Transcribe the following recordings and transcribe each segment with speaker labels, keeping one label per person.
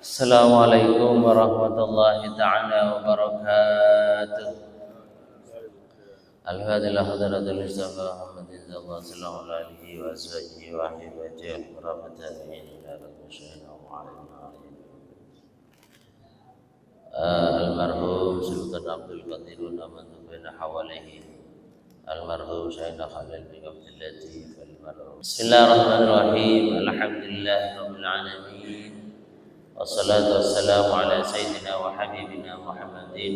Speaker 1: Assalamualaikum warahmatullahi ta'ala wabarakatuh. Al-Fadhillah hadratul Mustafa Muhammadin sallallahu alaihi wa sallam wa ahibati al-rahmatan ila al-musyahin wa almarhum Sultan Abdul Qadir Naman bin Hawalihi almarhum Sayyidina Khalil bin Abdul Latif almarhum. Bismillahirrahmanirrahim. Alhamdulillahi rabbil alamin. Wassalatu wassalamu ala sayyidina wa habibina Muhammadin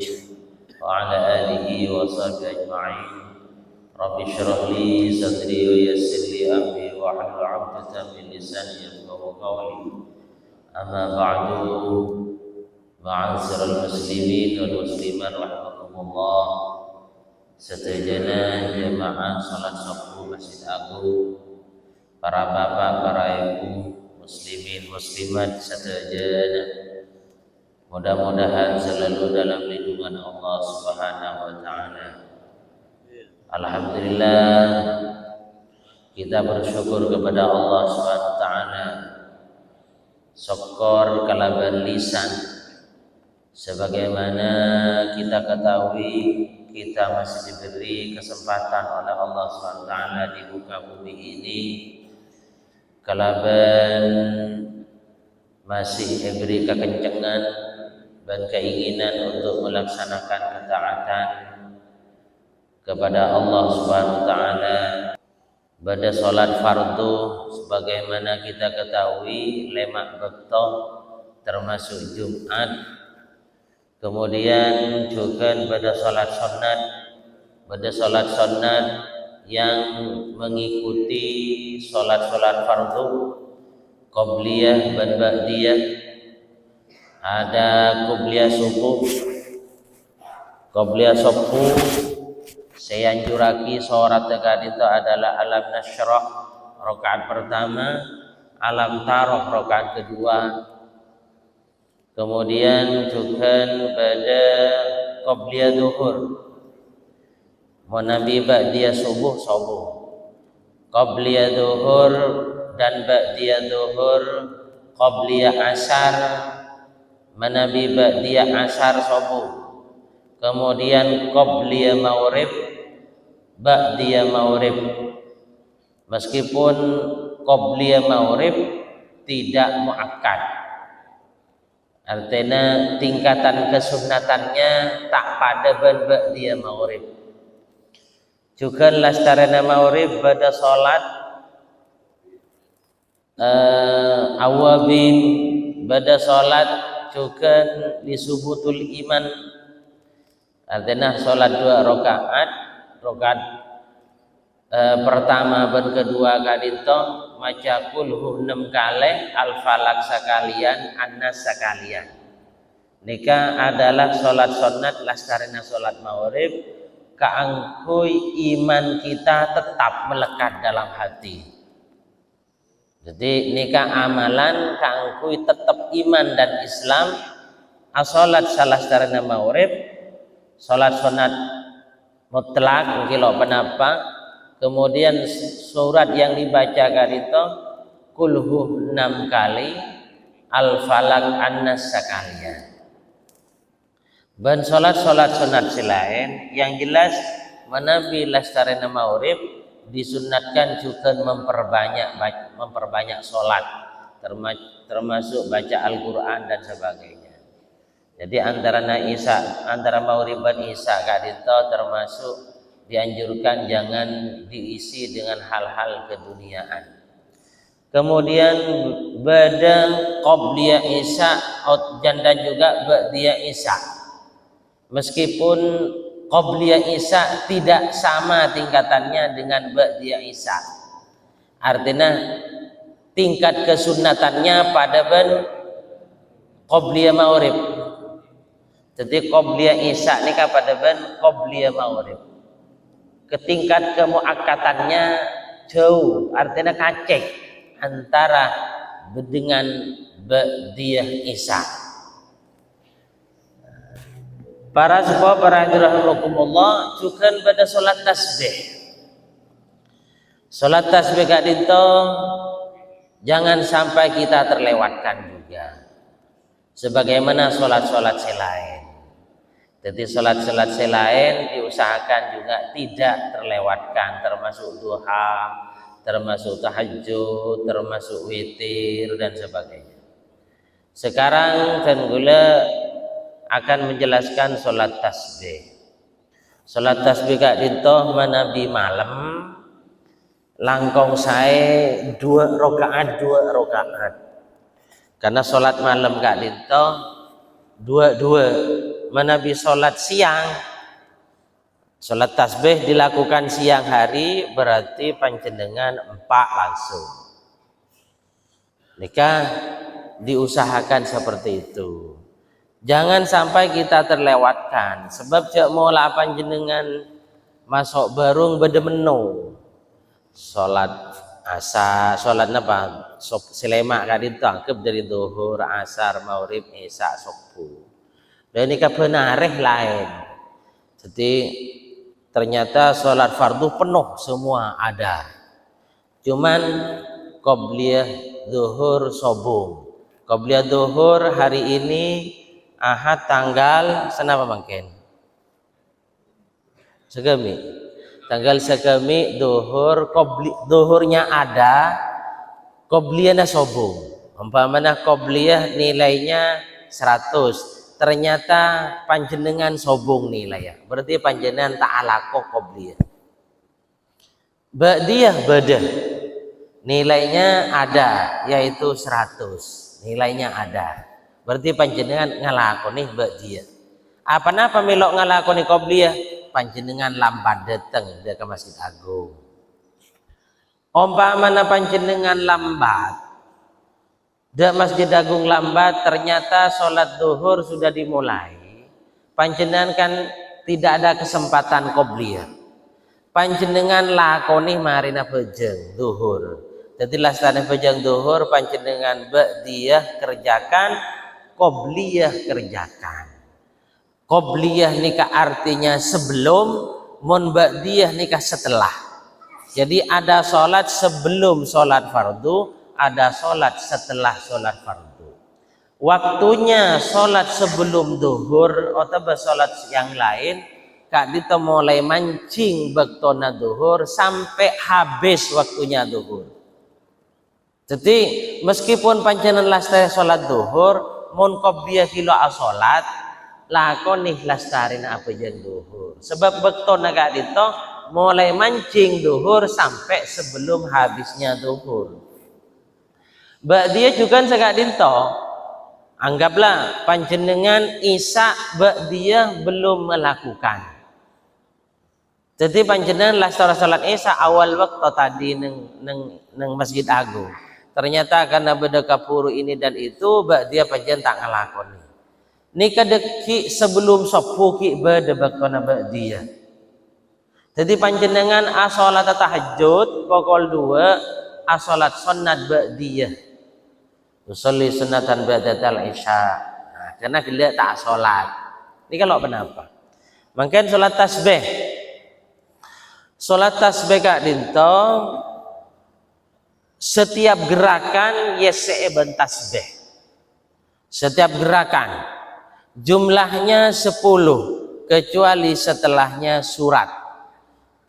Speaker 1: wa ala alihi wa sahbihi ajma'in. Rabbi shrah li sadri wa yassir li amri wa hlul 'uqdatam min lisani yafqahu qawli. Amma ba'du, ma'asyiral muslimin wal muslimat rahimakumullah. Sedaya jamaah salat subuh Masjid Agung, para bapak, para ibu, muslimin muslimat sedaya, mudah-mudahan selalu dalam lindungan Allah Subhanahu wa taala. Alhamdulillah, kita bersyukur kepada Allah Subhanahu wa taala. Syukur kalaban lisan, sebagaimana kita ketahui kita masih diberi kesempatan oleh Allah Subhanahu wa taala di muka bumi ini, kalaban masih diberi kekencangan dan keinginan untuk melaksanakan ketaatan kepada Allah Subhanahu wa taala pada salat fardu, sebagaimana kita ketahui lemak bekto termasuk Jumat, kemudian juga pada salat sunat yang mengikuti solat-solat fardu, qobliyah dan ba'diyah. Ada qobliyah subuh, qobliyah subuh. Saya anjuraki sholat tegak itu adalah alam nasyrah rakaat pertama, alam taroh rakaat kedua. Kemudian juga pada qobliyah zuhur, Nabi ba'diyah subuh. Qobliyah zuhur dan ba'diyah zuhur, qobliyah asar, Nabi ba'diyah asar subuh. Kemudian qobliyah maghrib, ba'diyah maghrib. Meskipun qobliyah maghrib tidak muakkad, artinya tingkatan kesunatannya tak pada ba'diyah maghrib. Juga lastarana maghrib pada salat awabin, pada salat juga disubutul iman, artinya salat 2 rakaat, rakaat pertama dan kedua kadito maca kulhu 6 kali, al-falak sekalian, an-nas sekalian. Nika adalah salat sunat lastarana salat maghrib, kaangkui iman kita tetap melekat dalam hati. Jadi nika amalan kaangkui tetap iman dan Islam. Asolat salah starana maghrib, salat sunat mutlak kilo penapa. Kemudian surat yang dibaca karito kulhu 6 kali, al-falak an-nas sekalian. Dan solat-solat sunat selain yang jelas Nabi lastarana maghrib disunatkan juga memperbanyak solat, termasuk baca Al-Quran dan sebagainya. Jadi antara maghrib dan isya kadito termasuk dianjurkan jangan diisi dengan hal-hal keduniaan. Kemudian pada qobliyah isya dan juga ba'diyah isya, meskipun qobliyah isya tidak sama tingkatannya dengan ba'diyah isya, artinya tingkat kesunatannya pada ben qobliyah maghrib. Jadi qobliyah isya ini pada ben qobliyah maghrib, ketingkat kemuakkatannya jauh, artinya kacek antara dengan ba'diyah isya. Para sahabat para rahimakumullah juga pada salat tasbih. Salat tasbih kadito jangan sampai kita terlewatkan juga. sebagaimana sholat-sholat selain. Jadi sholat-sholat selain diusahakan juga tidak terlewatkan, termasuk duha, termasuk tahajud, termasuk witir dan sebagainya. Sekarang Tanggula akan menjelaskan sholat tasbih. Sholat tasbih kak dintoh manabi malam langkong saya 2 rakaat. Karena sholat malam kak dintoh 2 manabi sholat siang. Sholat tasbih dilakukan siang hari berarti panjenengan 4 langsung. Nikah diusahakan seperti itu. Jangan sampai kita terlewatkan. Sebab cak mola panjenengan masuk barung bedemeno. Sholat asar, sholat apa? Selemak kadin tangkep dari zuhur, asar, maghrib, isya, subuh. Dan ini kebenareh lain. Jadi ternyata sholat fardu penuh semua ada. Cuman qobliyah zuhur sobung. Qobliyah zuhur hari ini Ahad tanggal senapa mungkin? Segemi. Tanggal segemi zuhur, zuhurnya ada, qobliyahnya sobung. Umpamanya qobliyah nilainya 100. Ternyata panjenengan sobung nilainya. Berarti panjenengan ta'alaqo qobliyah. Ba'diyah badah. Nilainya ada yaitu 100. Nilainya ada. Berarti panjenengan ngalakoni ba'diyah. Apa-apa melok ngalakoni qobliyah, panjenengan lambat datang dia ke Masjid Agung. Umpamana panjenengan lambat, di Masjid Agung lambat, ternyata sholat zuhur sudah dimulai. Panjenengan kan tidak ada kesempatan qobliyah. Panjenengan lakoni marina bejeng zuhur. Jadi lastane bejeng zuhur panjenengan ba'diyah kerjakan, qobliyah kerjakan. Qobliyah nikah artinya sebelum, mun ba'diyah nikah setelah. Jadi ada sholat sebelum sholat fardu, ada sholat setelah sholat fardu. Waktunya sholat sebelum zuhur atau sholat yang lain kak dito mulai mancing baktona zuhur sampai habis waktunya zuhur. Jadi meskipun panjenengan lastari sholat zuhur, mun qobliyah kilo sholat lakoni lastarin apa jan zuhur. Sebab baktona kak dito mulai mancing zuhur sampai sebelum habisnya zuhur. Ba'diyah juga segak dinto. Anggaplah panjenengan isya ba'diyah belum melakukan. Jadi panjenengan lastara salat isya awal waktu tadi neng Masjid Agung. Ternyata karena beda kapuru ini dan itu ba'diyah panjenengan tak ngelakoni. Nika deki sebelum sopuki beda baktona ba'diyah. Jadi panjenengan asolat tahajud pokol 2 asolat sunnat ba'diyah. Usolli sunatan ba'datal isya. Nah, karena dia tak sholat. Ini kalau kenapa? Mungkin sholat tasbih. Sholat tasbih kak dinto. Setiap gerakan yes'eben tasbih. Setiap gerakan jumlahnya 10 kecuali setelahnya surat.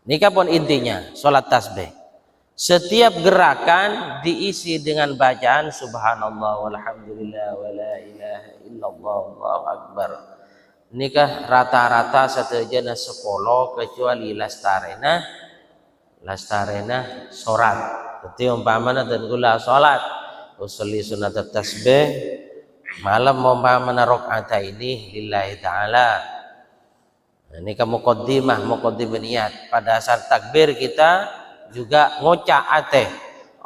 Speaker 1: Ini pun intinya sholat tasbih. Setiap gerakan diisi dengan bacaan subhanallah walhamdulillah wala ilaha illallah wallahu akbar. Nikah rata-rata seterjana 10 kecuali lastarena sorat. Jadi umpamana dan gula solat usolli sunat tasbih malam umpamana rakaat ini lillahi ta'ala. Ini kamu muqaddimah niat. Pada saat takbir kita juga ngocak ateh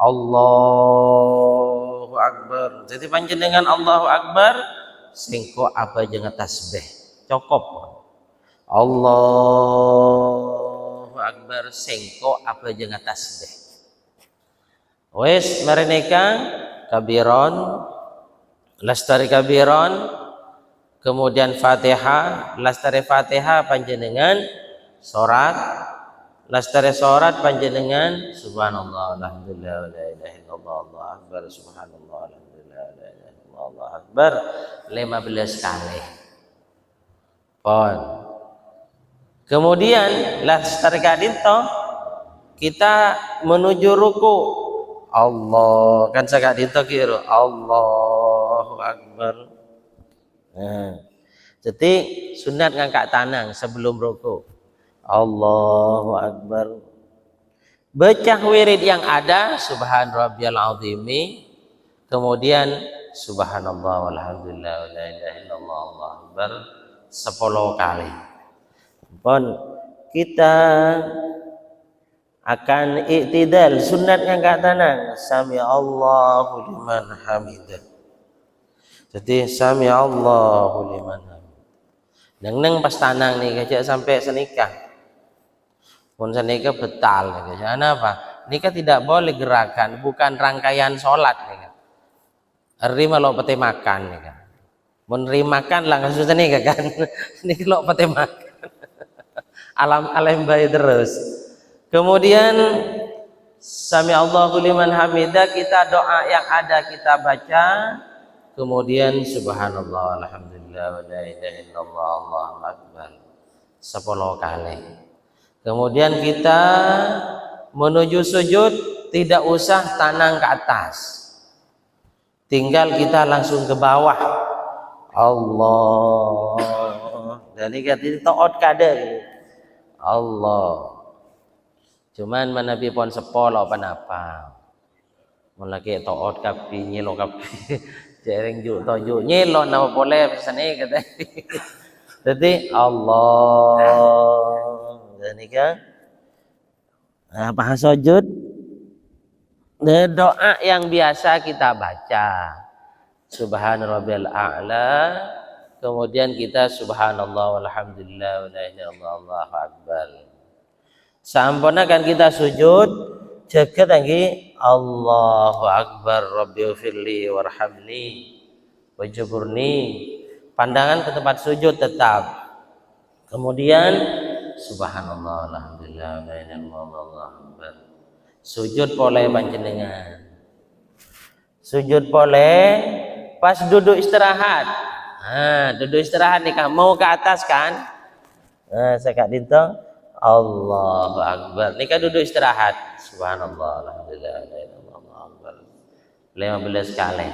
Speaker 1: Allahu Akbar. Jadi panjenengan Allahu Akbar singko apa jangan tasbih cokop. Allahu Akbar singko apa jangan tasbih. Wes mereneka kabiron lastari kabiron kemudian Fatihah lastari Fatihah panjenengan sorat lastari sorat panjenengan subhanallah alhamdulillah la ilaha illallah Allahu akbar subhanallah alhamdulillah la ilaha illallah Allahu akbar 15 kali. Pon. Kemudian lastari kadinto kita menuju ruku. Allah kan sakak dinto kira Allahu Akbar. Nah, jadi sunat ngangkat tanang sebelum ruku. Allahu Akbar. Baca wirid yang ada subhan rabbiyal azimi, kemudian subhanallah walhamdulillah wala ilaha illallah Allahu akbar 10 kali. Pun kita akan iktidal sunat ngangkat tangan sami Allahu liman hamidah. Jadi sami Allahu liman hamidah. Neng pas tanang nih kajak sampai senikah. Pun senikah betal nih kajak. Apa? Nikah tidak boleh gerakan, bukan rangkaian sholat nih kan. Hari malah pete makan nih kan. Meneri makan langsung senikah kan. Ini kalau pete makan. Alam bayi terus. Kemudian sami Allahu liman hamidah, kita doa yang ada kita baca. Kemudian subhanallah alhamdulillah wa la ilaha illallah Allahu akbar 10 kali. Kemudian kita menuju sujud tidak usah tanang ke atas. Tinggal kita langsung ke bawah. Allah. Dan ini kata taat kada. Allah. Cuman manabi pon sepolo panapa. Mulai taat kapi nyelo kapi. Jereng juk toju nyelo nama boleh pesane kata. Jadi Allah. Dan ini kan apa sujud? Doa yang biasa kita baca. Subhanarabbiyal a'la. Kemudian kita subhanallah walhamdulillah wala ilaha illallah Allahu akbar. Sampurna kan kita sujud, jaga lagi Allahu akbar rabbighfirli warhamni wajburni. Pandangan ke tempat sujud tetap. Kemudian subhanallah alhamdulillah la ilaha illallah Allahu akbar. Sujud boleh panjenengan. Sujud boleh pas duduk istirahat. Duduk istirahat nih kan mau ke atas kan? Sekak dinto Allahu akbar. Nih kan duduk istirahat. Subhanallah alhamdulillah la ilaha illallah Allahu akbar 15 kali.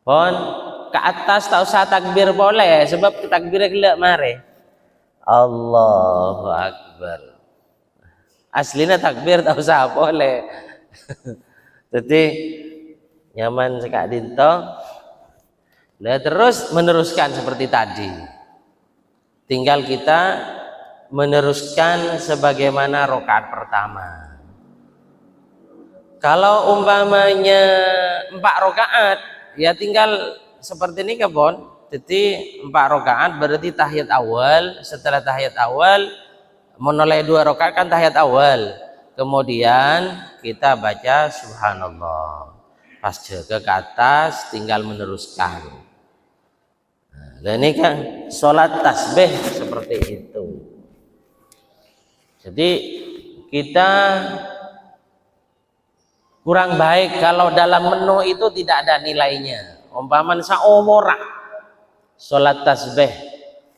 Speaker 1: Pon ke atas tak usah takbir boleh sebab takbirnya gelak mare. Allahu akbar. Aslinya takbir tak usah boleh. Jadi nyaman sekak dinto. Nah, terus meneruskan seperti tadi. Tinggal kita meneruskan sebagaimana rakaat pertama. Kalau umpamanya 4 rakaat, ya tinggal seperti ini kebon. Jadi 4 rakaat berarti tahiyat awal. Setelah tahiyat awal menoleh 2 rakaat kan tahiyat awal. Kemudian kita baca subhanallah. Pas jaga ke atas tinggal meneruskan. Dan ini kan sholat tasbih seperti itu. Jadi kita kurang baik kalau dalam menu itu tidak ada nilainya. Umpaman saumurah sholat tasbih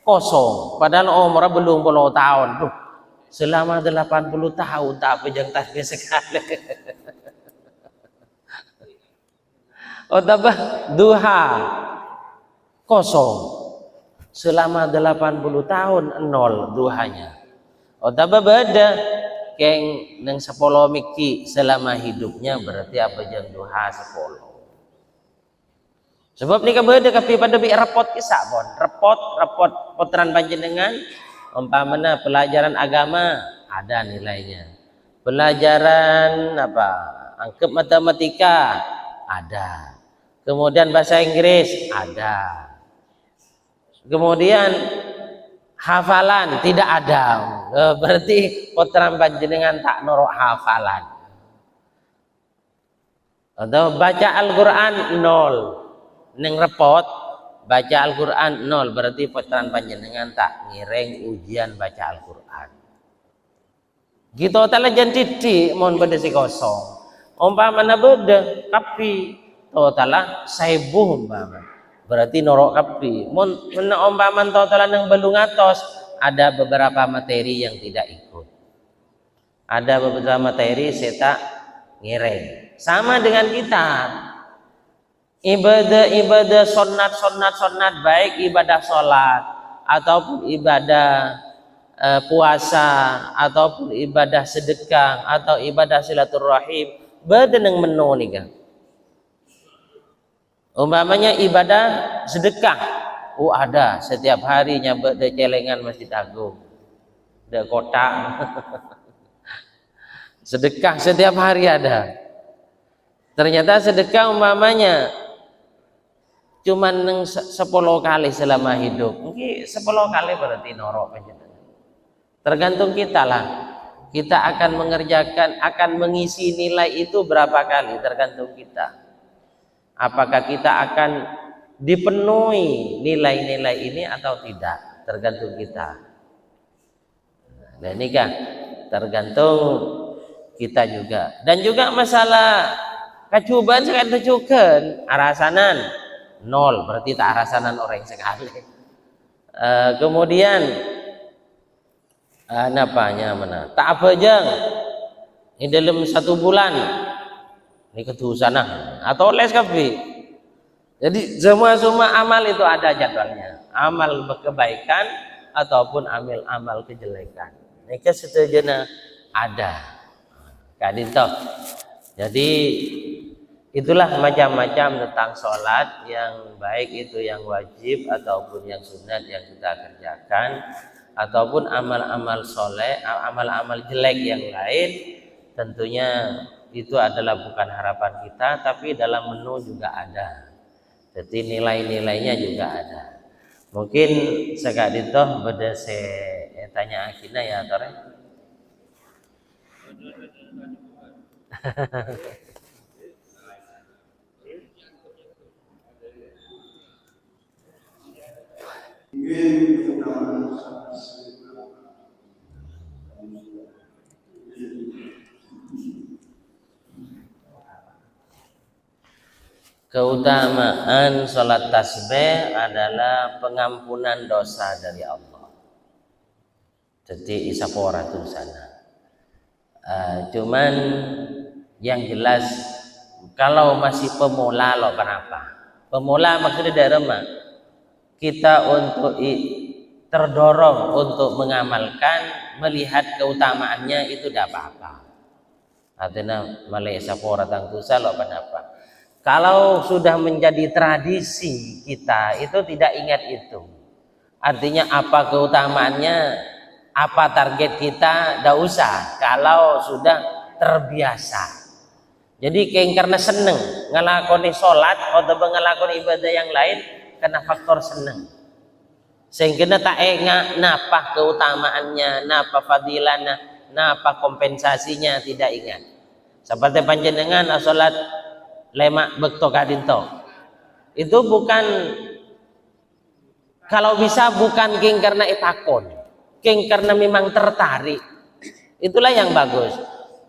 Speaker 1: kosong. Padahal umurah belum 10 tahun. Duh, selama 80 tahun tak pejang tasbih sekali. Oh tabah duha kosong selama 80 tahun 0 duhanya. Oh tabah beda keng neng 10 miki selama hidupnya berarti apa jam duha 10. Sebab ni beda tapi pada bi repot kisah bon. Repot potran panjenengan umpamana pelajaran agama ada nilainya. Pelajaran apa? Angkep matematika ada. Kemudian bahasa Inggris ada. Kemudian hafalan tidak ada. Berarti potran panjenengan tak norok hafalan. Atau baca Al-Qur'an 0. Neng repot baca Al-Qur'an 0 berarti potran panjenengan tak ngireng ujian baca Al-Qur'an. Gitu tala jan titik mon beda si kosong. Umpamana beda tapi totalah 1000 umpama. berarti norok kapi. Mun umpaman totalan yang belum ngatos, ada beberapa materi yang tidak ikut. Ada beberapa materi saya ngiring. Sama dengan kita. Ibadah sunat baik ibadah sholat ataupun ibadah puasa ataupun ibadah sedekah atau ibadah silaturahim bedeneng menu nih kan. Umpamanya ibadah sedekah, ada setiap harinya de celengan Masjid Agung, de kota. Sedekah setiap hari ada. Ternyata sedekah umpamanya cuman 10 kali selama hidup. Mungkin 10 kali berarti norok panjenengan. Tergantung kita lah. Kita akan mengerjakan, akan mengisi nilai itu berapa kali, tergantung kita. Apakah kita akan dipenuhi nilai-nilai ini atau tidak, tergantung kita. Nah ini kan tergantung kita juga. Dan juga masalah kacubaan sekarang tujukan arasanan 0, berarti tak arasanan orang sekali. Kemudian napanya mana? Tak apa jeng. Ini dalam 1 bulan. Ini ketusanah atau les kafe. Jadi semua amal itu ada jadwalnya. Amal kebaikan ataupun amal kejelekan. Ini kesetujana ada. Kadinto. Jadi itulah macam-macam tentang sholat yang baik itu yang wajib ataupun yang sunat yang kita kerjakan ataupun amal-amal soleh, amal-amal jelek yang lain. Tentunya itu adalah bukan harapan kita, tapi dalam menu juga ada. Jadi nilai-nilainya juga ada. Mungkin sekali itu beda saya tanya akina ya tore. Keutamaan sholat tasbih adalah pengampunan dosa dari Allah. Jadi isapora tuh sana. Cuman yang jelas kalau masih pemula loh kenapa? Pemula maksudnya dari mana? Kita untuk terdorong untuk mengamalkan, melihat keutamaannya itu tidak apa-apa. Artinya malai isapora tangtusa loh kenapa? Kalau sudah menjadi tradisi kita itu tidak ingat itu. Artinya apa keutamaannya, apa target kita, tidak usah. Kalau sudah terbiasa. Jadi karena seneng ngelakoni sholat atau ngelakoni ibadah yang lain karena faktor seneng. Sehingga tak ingat napa keutamaannya, napa fadilahnya, napa kompensasinya tidak ingat. Seperti panjenengan sholat lemak bekto kadinto itu bukan, kalau bisa bukan king karena ipakon, king karena memang tertarik, itulah yang bagus.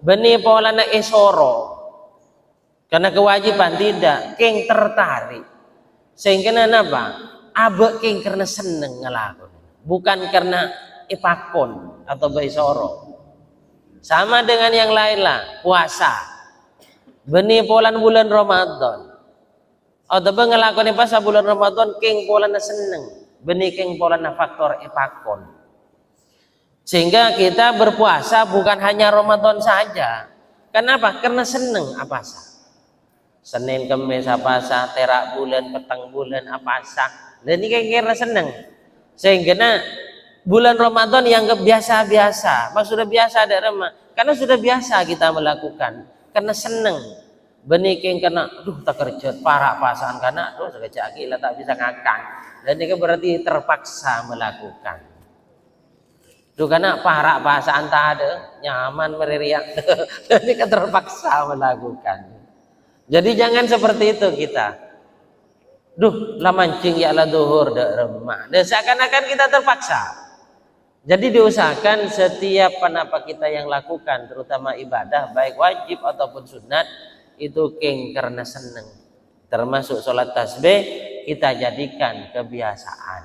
Speaker 1: Beni polana esoro karena kewajiban tidak, king tertarik sehingga apa abe king karena seneng ngelakon, bukan karena ipakon atau baisoro. Sama dengan yang lain lah, puasa beni polan bulan Ramadan atau ngelakoni pas bulan Ramadan king polan seneng, beni king polan faktor ipakon, sehingga kita berpuasa bukan hanya Ramadan saja. Kenapa? Karena seneng apasa, Senin Kamis apasa, terak bulan, petang bulan apasa, dan ini karena seneng, sehingga bulan Ramadan yang biasa-biasa, maksudnya biasa ada remah, karena sudah biasa kita melakukan. Karena seneng beniking karena tak kerja para pasangan karena sekejap gila tak bisa ngakang, dan ini berarti terpaksa melakukan. Karena para pasangan tak ada nyaman meririak, jadi terpaksa melakukan. Jadi jangan seperti itu kita. Lah mancing ya lah duhur dak remah. Dan seakan-akan kita terpaksa. Jadi diusahakan setiap apa kita yang lakukan, terutama ibadah baik wajib ataupun sunat, itu karena seneng. Termasuk sholat tasbih kita jadikan kebiasaan,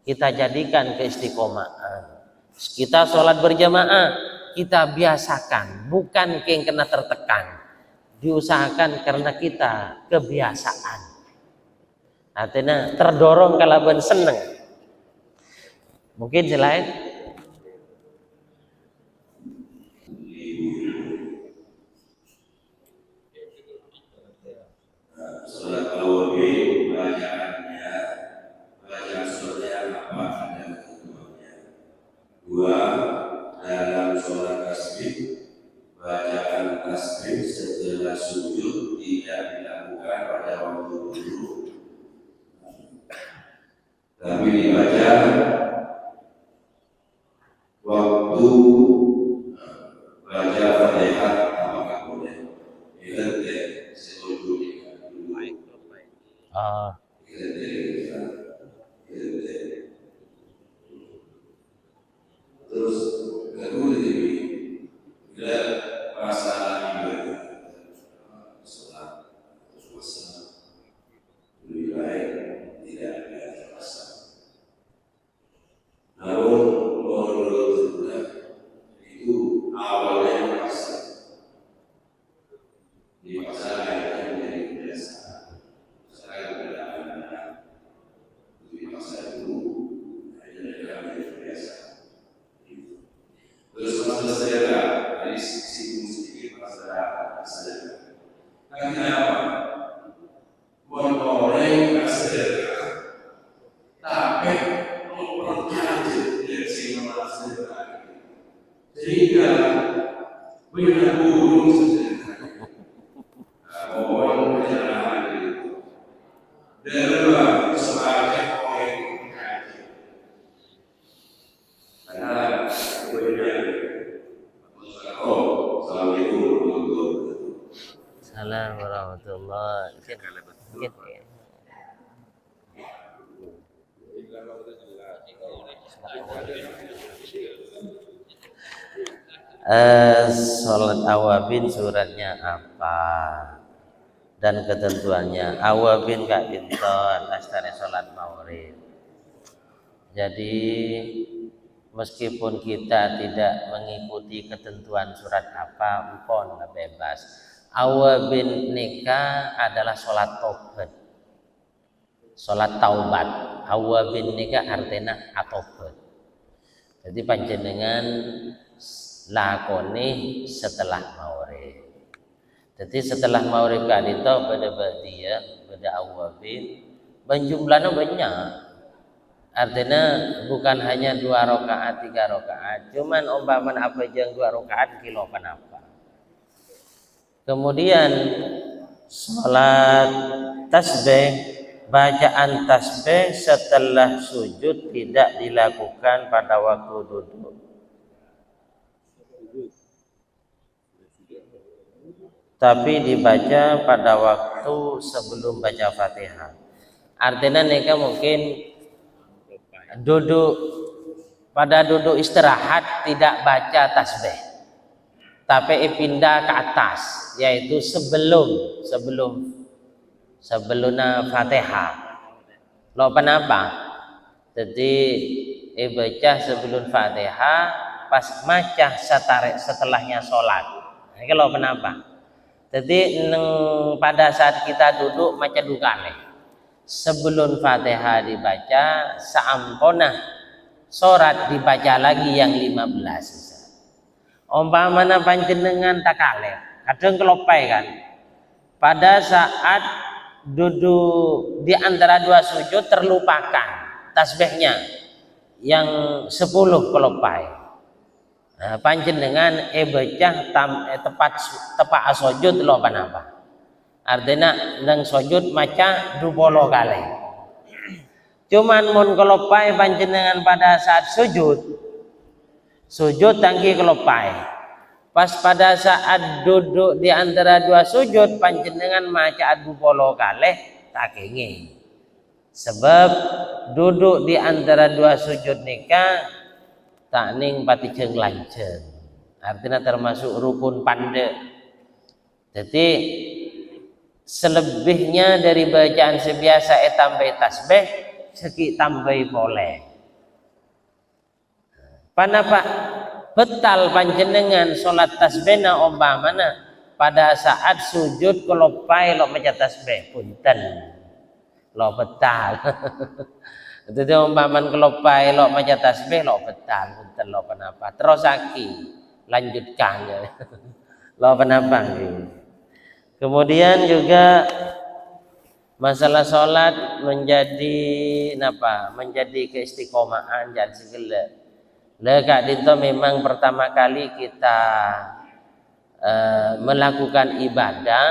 Speaker 1: kita jadikan keistiqomahan. Kita sholat berjamaah kita biasakan, bukan yang kena tertekan, diusahakan karena kita kebiasaan. Artinya terdorong kalau ben seneng. Mungkin selain
Speaker 2: sholat tarawih bacaannya, bacaan sholatnya apa ada ketentuannya. Dua, dalam sholat tasbih bacaan tasbih setelah sujud tidak dilakukan pada waktu duduk, tapi dibaca waktu baca Fatihah. Apakah boleh? Ingat deh, sebelumnya dulu. Terus kedua ini bila masalah ibadah, sholat puasa lebih baik tidak ada masalah. Namun menurut saya itu awalnya paksa, dipaksakan menjadi kebiasaan. Sekarang tidak ada dipaksa dulu, akhirnya menjadi kebiasaan. Terus masalah sedekah, dari sisi sedikit masalah sedekah. Karena apa? Buat orang yang sedekah, tapi mempercayai dari sisi masalah sedekah, sehingga banyak burung sedekah. Orang perjalanan itu, dalam sebagai orang yang mengkaji. Karena
Speaker 1: Assalamualaikum warahmatullahi wabarakatuh. Sholat awabin suratnya apa dan ketentuannya? Awabin Kak Binton astare sholat maghrib. Jadi meskipun kita tidak mengikuti ketentuan surat apa, empon bebas. Awabin nikah adalah sholat taubat, sholat taubat. Awabin nikah artinya atobat. Jadi panjenengan lakoni setelah maghrib. Jadi setelah maghrib kadito pada dia pada awabin penjumlahnya banyak. Artinya bukan hanya 2 rakaat 3 rakaat, cuman umpaman apa jang 2 rakaat kilo apa. Kemudian sholat tasbih, bacaan tasbih setelah sujud tidak dilakukan pada waktu duduk. Tapi dibaca pada waktu sebelum baca Fatihah. Artinya mereka mungkin duduk istirahat tidak baca tasbih, tapi pindah ke atas, yaitu sebelum Fatihah. Lo kenapa? Jadi baca sebelum Fatihah pas maca setelahnya sholat. Ini lo kenapa? Jadi pada saat kita duduk maca dukane. Sebelum Fatihah dibaca, saampona surat dibaca lagi yang 15. Umpamana panjenengan takalep, kadang kelopai kan. Pada saat duduk di antara 2 sujud terlupakan tasbihnya yang 10 kelopai. Nah, panjenengan baca tepat sujud lo apa? Artinya nang sujud maca 20 kali. Cuman mun kelopai panjenengan pada saat sujud tangki kelopai. Pas pada saat duduk di antara 2 sujud panjenengan maca 20 kali tak kenging. Sebab duduk di antara 2 sujud nikah tak ning pati jeung lanceng. Artinya termasuk rukun pande. Jadi selebihnya dari bacaan sebiasa tambai tasbih seki tambai boleh. Panapa betal panjenengan salat tasbihna umpamana pada saat sujud kelopai lo maca tasbih punten lo betal. Itu dia umpaman kelopai lo maca tasbih lo betal punten lo kenapa terus aki lanjutkan ya. Lo kenapa? Kemudian juga masalah sholat menjadi apa? Menjadi keistiqomahan dan segala. Lekak itu memang pertama kali kita melakukan ibadah,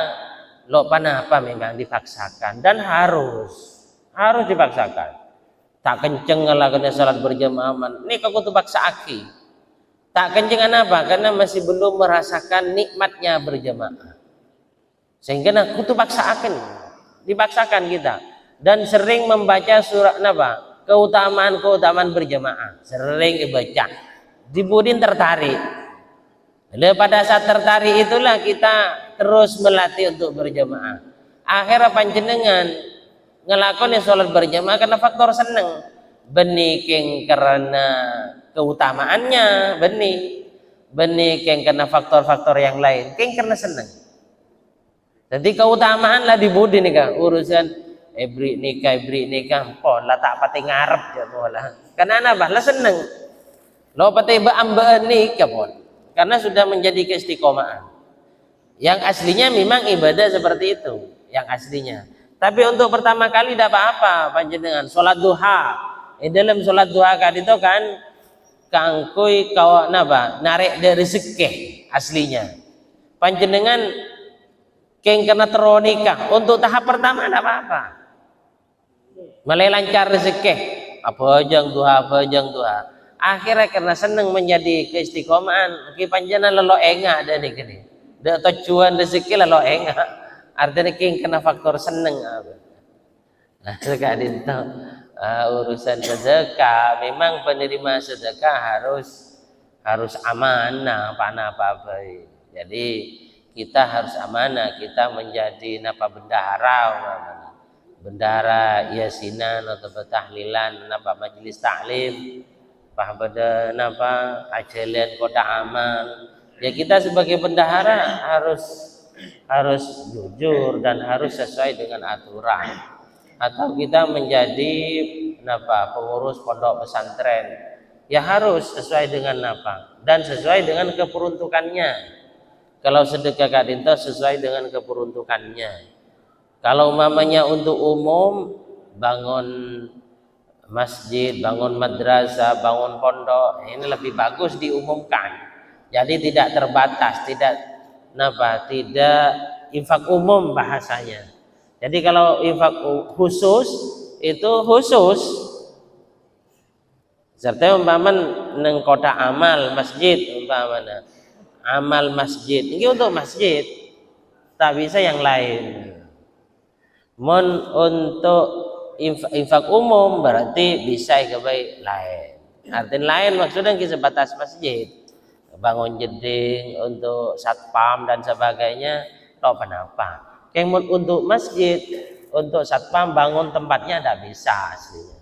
Speaker 1: lo panapa memang dipaksakan dan harus dipaksakan. Tak kenceng ngelakukan sholat berjamaah, ini kau tuh paksa aki. Tak kenceng apa? Karena masih belum merasakan nikmatnya berjamaah. Sehingga aku tuh dipaksakan kita dan sering membaca surat apa keutamaan berjamaah sering dibaca dibudin tertarik. Lalu pada saat tertarik itulah kita terus melatih untuk berjamaah. Akhirnya panjenengan ngelakuin sholat berjamaah karena faktor seneng beniking karena keutamaannya beniking karena faktor-faktor yang lain keng karena seneng. Jadi keutamaan lah dibudi nih kak urusan ibri nikah pon lah tak pati ngarep ya lah karena apa lah seneng lo pati beambe nikah pon karena sudah menjadi keistiqomahan yang aslinya memang ibadah seperti itu yang aslinya tapi untuk pertama kali tidak apa-apa panjenengan sholat duha dalam sholat duha kan itu kan kangkui kau napa narik dari rezeki aslinya panjenengan keng kena teronikah untuk tahap pertama tidak apa-apa mulai lancar rezeki apa jang duha akhirnya karena seneng menjadi keistiqomahan ki panjenengan lelo enga ada nih kini dak tujuan rezeki lelo enga artinya keng kena faktor seneng nah sekali itu urusan sedekah memang penerima sedekah harus amanah apa jadi kita harus amanah kita menjadi napa bendahara yasinan atau tahlilan napa majelis taklim pada napa ajalan kota amal ya kita sebagai bendahara harus jujur dan harus sesuai dengan aturan atau kita menjadi napa pengurus pondok pesantren ya harus sesuai dengan napa dan sesuai dengan keperuntukannya. Kalau sedekah kadinto sesuai dengan keperuntukannya. Kalau umpamanya untuk umum bangun masjid, bangun madrasah, bangun pondok, ini lebih bagus diumumkan. Jadi tidak terbatas, tidak infak umum bahasanya. Jadi kalau infak khusus itu khusus. Serta umpaman neng kota amal masjid umpamanya. Amal masjid ini untuk masjid tak bisa yang lain untuk infak umum berarti bisa kebaik lain artinya lain maksudnya kita sebatas masjid bangun jeding untuk satpam dan sebagainya tak kenapa kemudian untuk masjid untuk satpam bangun tempatnya tidak bisa aslinya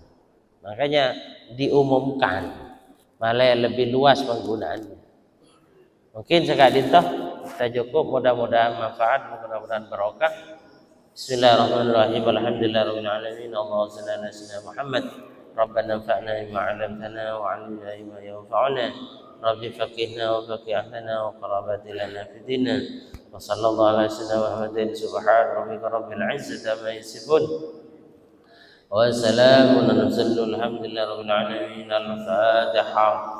Speaker 1: makanya diumumkan malah lebih luas penggunaannya. Mungkin sekali itu kita cukup mudah-mudahan manfaat mudah-mudahan barokah. Bismillahirrahmanirrahim. Alhamdulillahirabbil alamin. Allahumma shalli ala sayyidina Muhammad. Rabbana anfa'na bima 'allamtana wa 'allimna bima yanfa'una. Rabbi faqihna wa faqih ahlana wa qarabati lana fid din. Wa sallallahu ala sayyidina Muhammadin subhana rabbika rabbil 'izzati amma yasifun. Wa salamun alal mursalin alhamdulillahi rabbil alamin. Al-Fatihah.